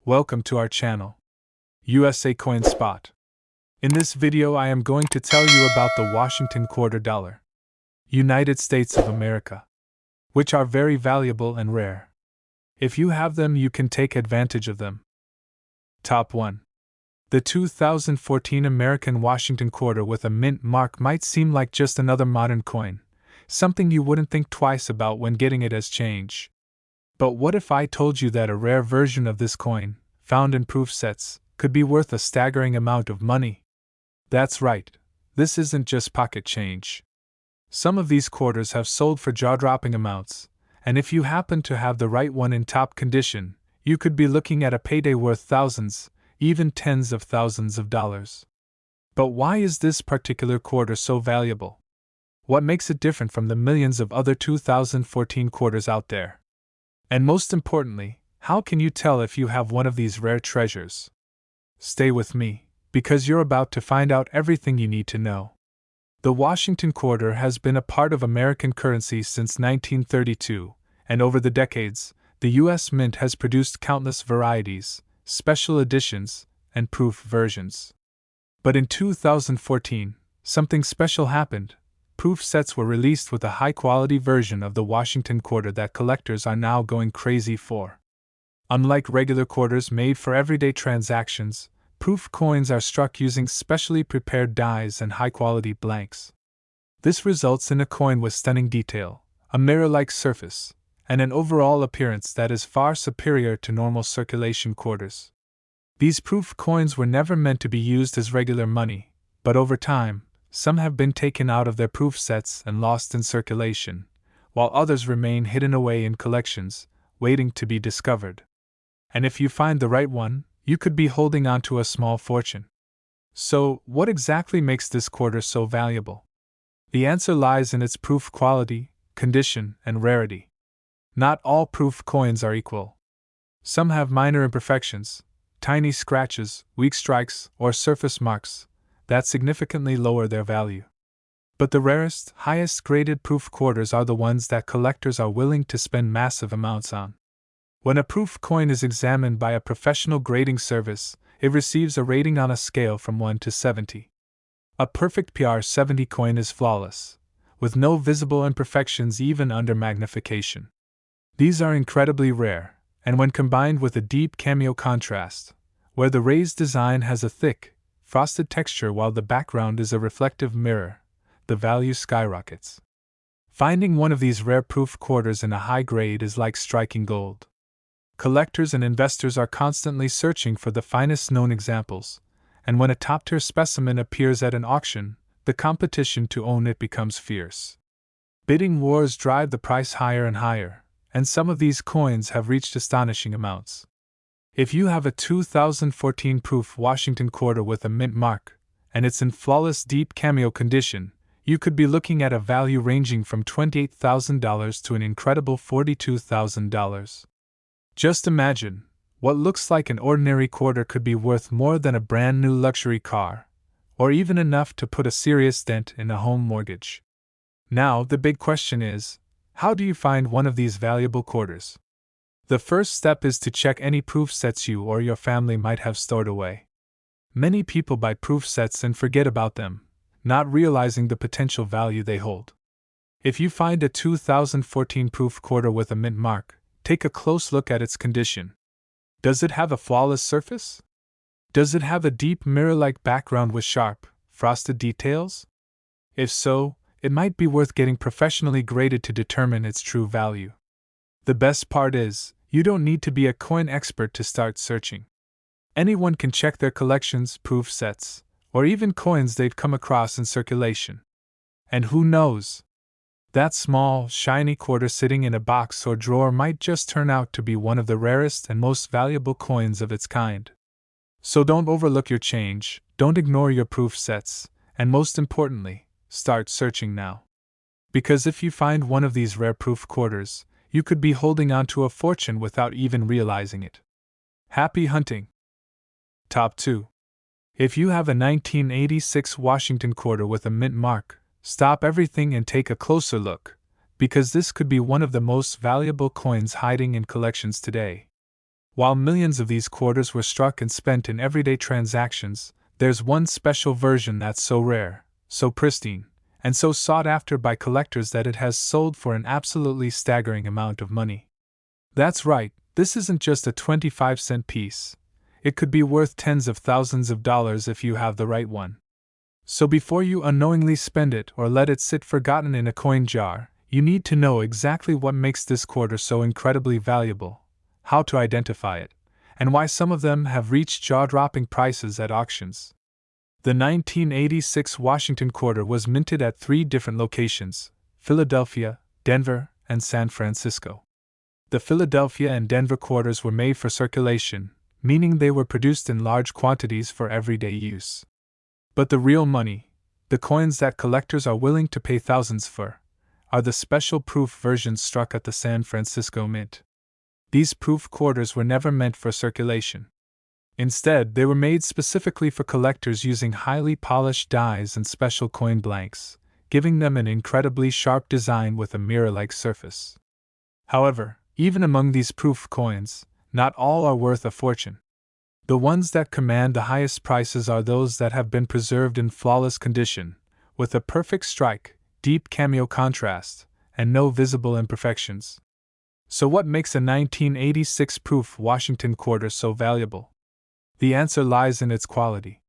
Welcome to our channel, USA Coin Spot. In this video I am going to tell you about the Washington quarter dollar, United States of America, which are very valuable and rare. If you have them, you can take advantage of them. Top 1. The 2014 American Washington quarter with a mint mark might seem like just another modern coin, something you wouldn't think twice about when getting it as change. But what if I told you that a rare version of this coin, found in proof sets, could be worth a staggering amount of money? That's right, this isn't just pocket change. Some of these quarters have sold for jaw-dropping amounts, and if you happen to have the right one in top condition, you could be looking at a payday worth thousands, even tens of thousands of dollars. But why is this particular quarter so valuable? What makes it different from the millions of other 2014 quarters out there? And most importantly, how can you tell if you have one of these rare treasures? Stay with me, because you're about to find out everything you need to know. The Washington quarter has been a part of American currency since 1932, and over the decades, the U.S. Mint has produced countless varieties, special editions, and proof versions. But in 2014, something special happened. Proof sets were released with a high-quality version of the Washington quarter that collectors are now going crazy for. Unlike regular quarters made for everyday transactions, proof coins are struck using specially prepared dies and high-quality blanks. This results in a coin with stunning detail, a mirror-like surface, and an overall appearance that is far superior to normal circulation quarters. These proof coins were never meant to be used as regular money, but over time, some have been taken out of their proof sets and lost in circulation, while others remain hidden away in collections, waiting to be discovered. And if you find the right one, you could be holding on to a small fortune. So, what exactly makes this quarter so valuable? The answer lies in its proof quality, condition, and rarity. Not all proof coins are equal. Some have minor imperfections, tiny scratches, weak strikes, or surface marks that significantly lower their value. But the rarest, highest graded proof quarters are the ones that collectors are willing to spend massive amounts on. When a proof coin is examined by a professional grading service, it receives a rating on a scale from 1 to 70. A perfect PR 70 coin is flawless, with no visible imperfections even under magnification. These are incredibly rare, and when combined with a deep cameo contrast, where the raised design has a thick, frosted texture while the background is a reflective mirror, the value skyrockets. Finding one of these rare proof quarters in a high grade is like striking gold. Collectors and investors are constantly searching for the finest known examples, and when a top-tier specimen appears at an auction, the competition to own it becomes fierce. Bidding wars drive the price higher and higher, and some of these coins have reached astonishing amounts. If you have a 2014 proof Washington quarter with a mint mark, and it's in flawless deep cameo condition, you could be looking at a value ranging from $28,000 to an incredible $42,000. Just imagine, what looks like an ordinary quarter could be worth more than a brand new luxury car, or even enough to put a serious dent in a home mortgage. Now, the big question is, how do you find one of these valuable quarters? The first step is to check any proof sets you or your family might have stored away. Many people buy proof sets and forget about them, not realizing the potential value they hold. If you find a 2014 proof quarter with a mint mark, take a close look at its condition. Does it have a flawless surface? Does it have a deep mirror-like background with sharp, frosted details? If so, it might be worth getting professionally graded to determine its true value. The best part is, you don't need to be a coin expert to start searching. Anyone can check their collections, proof sets, or even coins they've come across in circulation. And who knows? That small, shiny quarter sitting in a box or drawer might just turn out to be one of the rarest and most valuable coins of its kind. So don't overlook your change, don't ignore your proof sets, and most importantly, start searching now. Because if you find one of these rare proof quarters, you could be holding on to a fortune without even realizing it. Happy hunting! Top 2. If you have a 1986 Washington quarter with a mint mark, stop everything and take a closer look, because this could be one of the most valuable coins hiding in collections today. While millions of these quarters were struck and spent in everyday transactions, there's one special version that's so rare, so pristine, and so sought after by collectors that it has sold for an absolutely staggering amount of money. That's right, this isn't just a 25-cent piece. It could be worth tens of thousands of dollars if you have the right one. So before you unknowingly spend it or let it sit forgotten in a coin jar, you need to know exactly what makes this quarter so incredibly valuable, how to identify it, and why some of them have reached jaw-dropping prices at auctions. The 1986 Washington quarter was minted at 3 different locations: Philadelphia, Denver, and San Francisco. The Philadelphia and Denver quarters were made for circulation, meaning they were produced in large quantities for everyday use. But the real money, the coins that collectors are willing to pay thousands for, are the special proof versions struck at the San Francisco Mint. These proof quarters were never meant for circulation. Instead, they were made specifically for collectors using highly polished dies and special coin blanks, giving them an incredibly sharp design with a mirror-like surface. However, even among these proof coins, not all are worth a fortune. The ones that command the highest prices are those that have been preserved in flawless condition, with a perfect strike, deep cameo contrast, and no visible imperfections. So what makes a 1986 proof Washington quarter so valuable? The answer lies in its quality.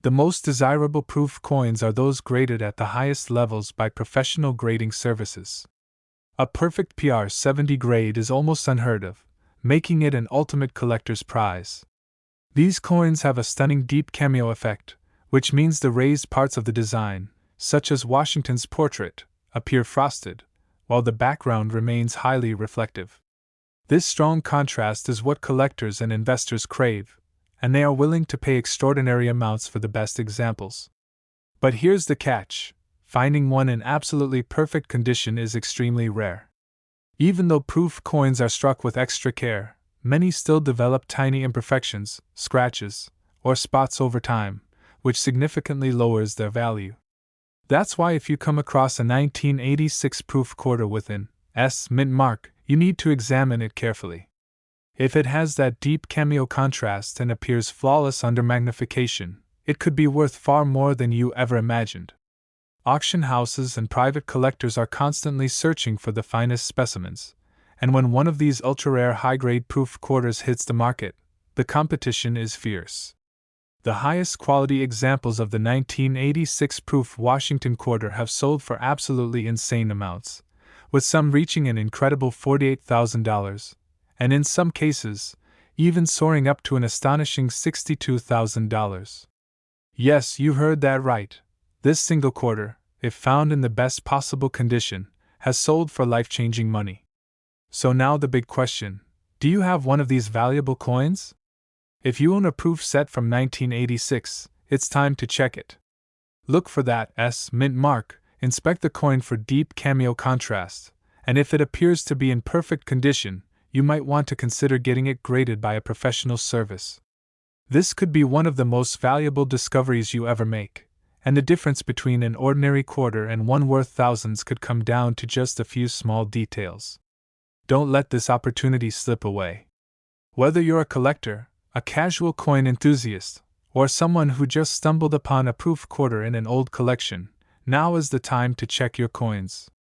The most desirable proof coins are those graded at the highest levels by professional grading services. A perfect PR70 grade is almost unheard of, making it an ultimate collector's prize. These coins have a stunning deep cameo effect, which means the raised parts of the design, such as Washington's portrait, appear frosted, while the background remains highly reflective. This strong contrast is what collectors and investors crave, and they are willing to pay extraordinary amounts for the best examples. But here's the catch: finding one in absolutely perfect condition is extremely rare. Even though proof coins are struck with extra care, many still develop tiny imperfections, scratches, or spots over time, which significantly lowers their value. That's why if you come across a 1986 proof quarter with an S mint mark, you need to examine it carefully. If it has that deep cameo contrast and appears flawless under magnification, it could be worth far more than you ever imagined. Auction houses and private collectors are constantly searching for the finest specimens, and when one of these ultra-rare high-grade proof quarters hits the market, the competition is fierce. The highest quality examples of the 1986 proof Washington quarter have sold for absolutely insane amounts, with some reaching an incredible $48,000, and in some cases, even soaring up to an astonishing $62,000. Yes, you heard that right. This single quarter, if found in the best possible condition, has sold for life-changing money. So now the big question: do you have one of these valuable coins? If you own a proof set from 1986, it's time to check it. Look for that S mint mark, inspect the coin for deep cameo contrast, and if it appears to be in perfect condition, you might want to consider getting it graded by a professional service. This could be one of the most valuable discoveries you ever make, and the difference between an ordinary quarter and one worth thousands could come down to just a few small details. Don't let this opportunity slip away. Whether you're a collector, a casual coin enthusiast, or someone who just stumbled upon a proof quarter in an old collection, now is the time to check your coins.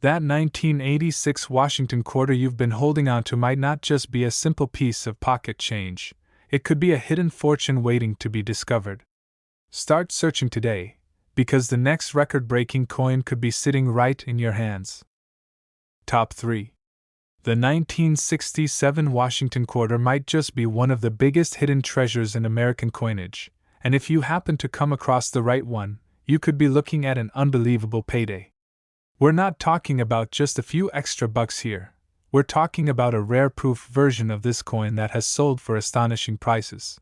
That 1986 Washington quarter you've been holding on to might not just be a simple piece of pocket change, it could be a hidden fortune waiting to be discovered. Start searching today, because the next record-breaking coin could be sitting right in your hands. Top 3. The 1967 Washington quarter might just be one of the biggest hidden treasures in American coinage, and if you happen to come across the right one, you could be looking at an unbelievable payday. We're not talking about just a few extra bucks here. We're talking about a rare proof version of this coin that has sold for astonishing prices.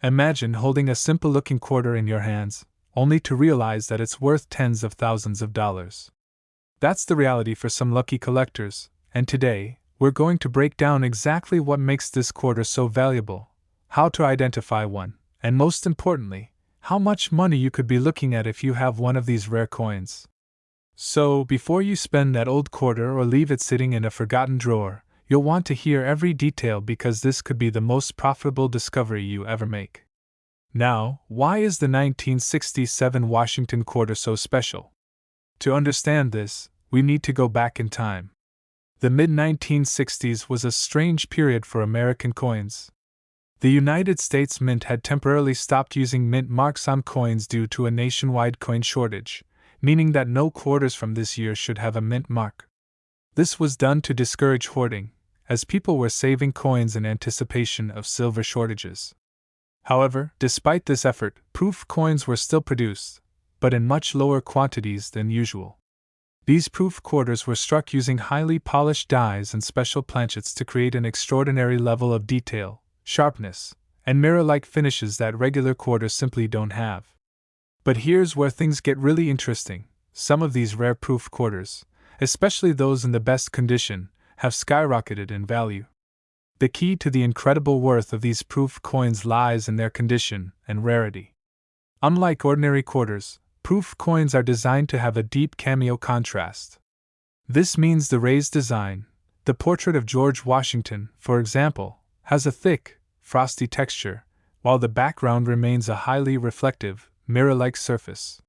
Imagine holding a simple-looking quarter in your hands, only to realize that it's worth tens of thousands of dollars. That's the reality for some lucky collectors, and today, we're going to break down exactly what makes this quarter so valuable, how to identify one, and most importantly, how much money you could be looking at if you have one of these rare coins. So, before you spend that old quarter or leave it sitting in a forgotten drawer, You'll want to hear every detail because this could be the most profitable discovery you ever make. Now, why is the 1967 Washington quarter so special? To understand this, we need to go back in time. The mid-1960s was a strange period for American coins. The United States Mint had temporarily stopped using mint marks on coins due to a nationwide coin shortage, meaning that no quarters from this year should have a mint mark. This was done to discourage hoarding, as people were saving coins in anticipation of silver shortages. However, despite this effort, proof coins were still produced, but in much lower quantities than usual. These proof quarters were struck using highly polished dies and special planchets to create an extraordinary level of detail, sharpness, and mirror-like finishes that regular quarters simply don't have. But here's where things get really interesting. Some of these rare proof quarters, especially those in the best condition, have skyrocketed in value. The key to the incredible worth of these proof coins lies in their condition and rarity. Unlike ordinary quarters, proof coins are designed to have a deep cameo contrast. This means the raised design, the portrait of George Washington, for example, has a thick, frosty texture, while the background remains a highly reflective, mirror-like surface.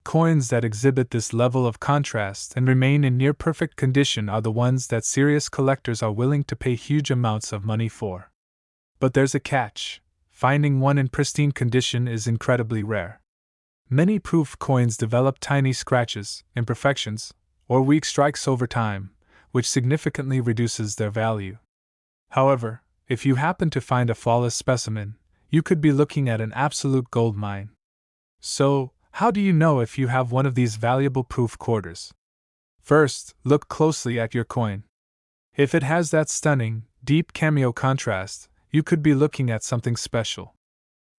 Coins that exhibit this level of contrast and remain in near-perfect condition are the ones that serious collectors are willing to pay huge amounts of money for. But there's a catch. Finding one in pristine condition is incredibly rare. Many proof coins develop tiny scratches, imperfections, or weak strikes over time, which significantly reduces their value. However, if you happen to find a flawless specimen, you could be looking at an absolute gold mine. So, how do you know if you have one of these valuable proof quarters? First, look closely at your coin. If it has that stunning, deep cameo contrast, you could be looking at something special.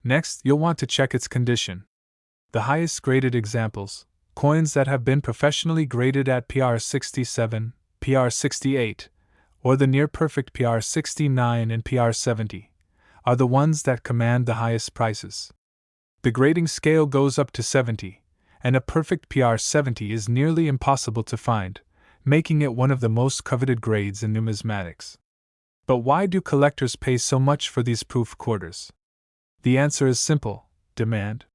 Next, you'll want to check its condition. The highest graded examples, coins that have been professionally graded at PR 67, PR 68, or the near-perfect PR 69 and PR 70, are the ones that command the highest prices. The grading scale goes up to 70, and a perfect PR 70 is nearly impossible to find, making it one of the most coveted grades in numismatics. But why do collectors pay so much for these proof quarters? The answer is simple: demand.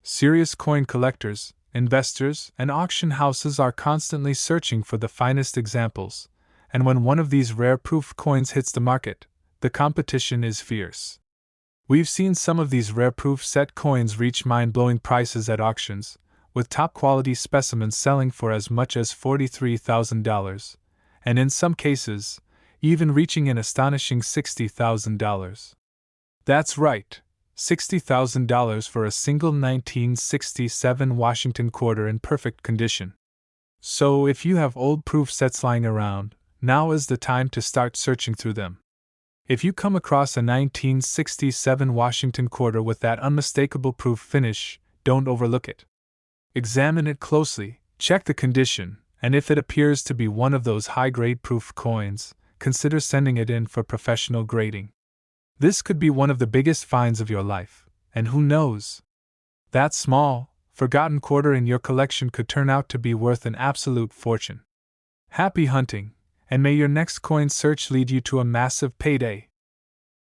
Serious coin collectors, investors, and auction houses are constantly searching for the finest examples, and when one of these rare proof coins hits the market, the competition is fierce. We've seen some of these rare proof set coins reach mind-blowing prices at auctions, with top-quality specimens selling for as much as $43,000, and in some cases, even reaching an astonishing $60,000. That's right, $60,000 for a single 1967 Washington quarter in perfect condition. So if you have old proof sets lying around, now is the time to start searching through them. If you come across a 1967 Washington quarter with that unmistakable proof finish, don't overlook it. Examine it closely, check the condition, and if it appears to be one of those high-grade proof coins, consider sending it in for professional grading. This could be one of the biggest finds of your life, and who knows? That small, forgotten quarter in your collection could turn out to be worth an absolute fortune. Happy hunting, and may your next coin search lead you to a massive payday.